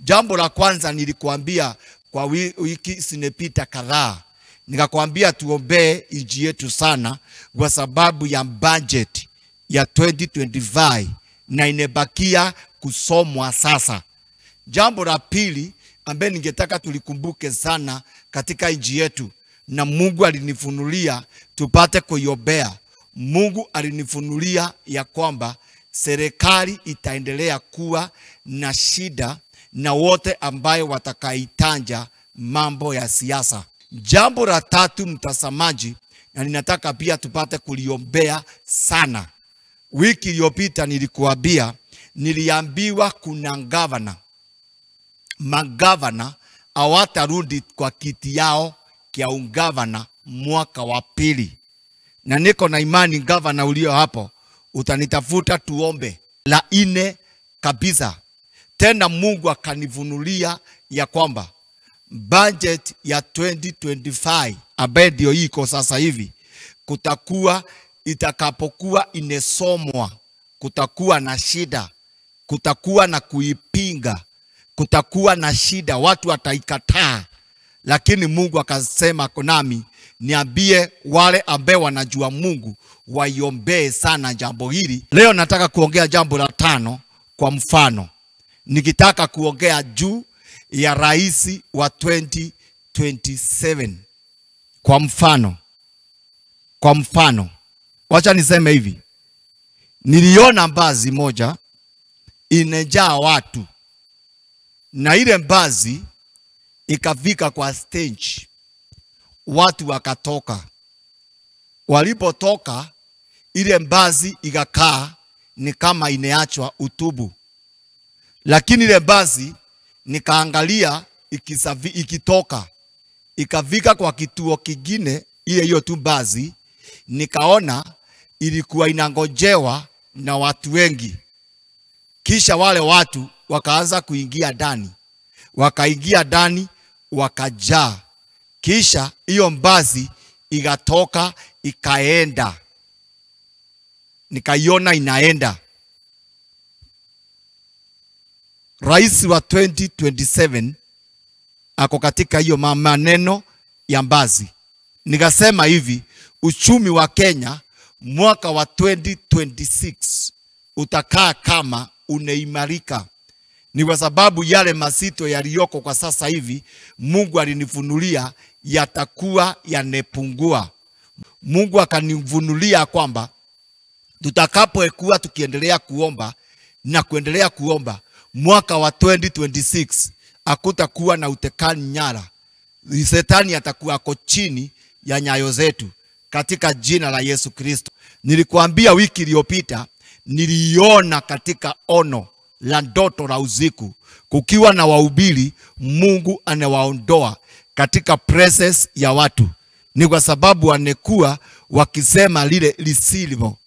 Jambo la kwanza nilikuambia kwa wiki sinepita kadhaa. Nikakwambia tuombee nchi yetu sana kwa sababu ya budget ya 2025 na inebakia kusomwa sasa. Jambo la pili ambaye ningetaka tulikumbuke sana katika nchi yetu, na Mungu alinifunulia tupate kuiombea. Mungu alinifunulia ya kwamba serikali itaendelea kuwa na shida na wote ambayo watakaitanja mambo ya siasa. Jambo la tatu mtazamaji, na ninataka pia tupate kuliombea sana. Wiki iliyopita niliambiwa kuna magavana hawatarudi kwa kiti yao kia ungavana mwaka wa pili. Na niko na imani gavana ulio hapo utanitafuta tuombe. La nne kabisa, tena Mungu akanifunulia ya kwamba budget ya 2025 ambayo ndio iko sasa hivi, kutakuwa itakapokuwa inesomwa, kutakuwa na shida, kutakuwa na kuipinga, kutakuwa na shida, watu wataikataa. Lakini Mungu akasema nami niambie wale ambao wanajua Mungu waiombee sana jambo hili. Leo nataka kuongea jambo la tano kwa mfano. Nikitaka kuongea juu ya rais wa 2027 kwa mfano. Wacha niseme hivi. Niliona mbazi moja inejaa watu, na ile mbazi ikafika kwa stage, watu wakatoka. Walipotoka, ile mbazi ikakaa ni kama ineachwa utubu. Lakini ile mbazi nikaangalia ikitoka, ikafika kwa kituo kingine, ile hiyo tu mbazi, nikaona ilikuwa inangojewa na watu wengi. Kisha wale watu wakaanza kuingia ndani. Wakaingia ndani, wakajaa. Kisha hiyo mbazi ikatoka ikaenda. Nikaiona inaenda. Rais wa 2027 ako katika hiyo maneno ya mbazi. Nikasema hivi, uchumi wa Kenya mwaka wa 2026 utakaa kama uneimarika. Ni kwa sababu yale mazito yaliyoko kwa sasa hivi Mungu alinifunulia yatakuwa yanepungua. Mungu akanifunulia kwamba tutakapokuwa tukiendelea kuomba na kuendelea kuomba, mwaka wa 2026 hakutakuwa na utekani nyara. Shetani atakuwa ako chini ya nyayo zetu katika jina la Yesu Kristo. Nilikuambia wiki iliyopita niliona katika ono la ndoto la usiku kukiwa na wahubiri Mungu anawaondoa katika presence ya watu. Ni kwa sababu wanekuwa wakisema lile lisilimo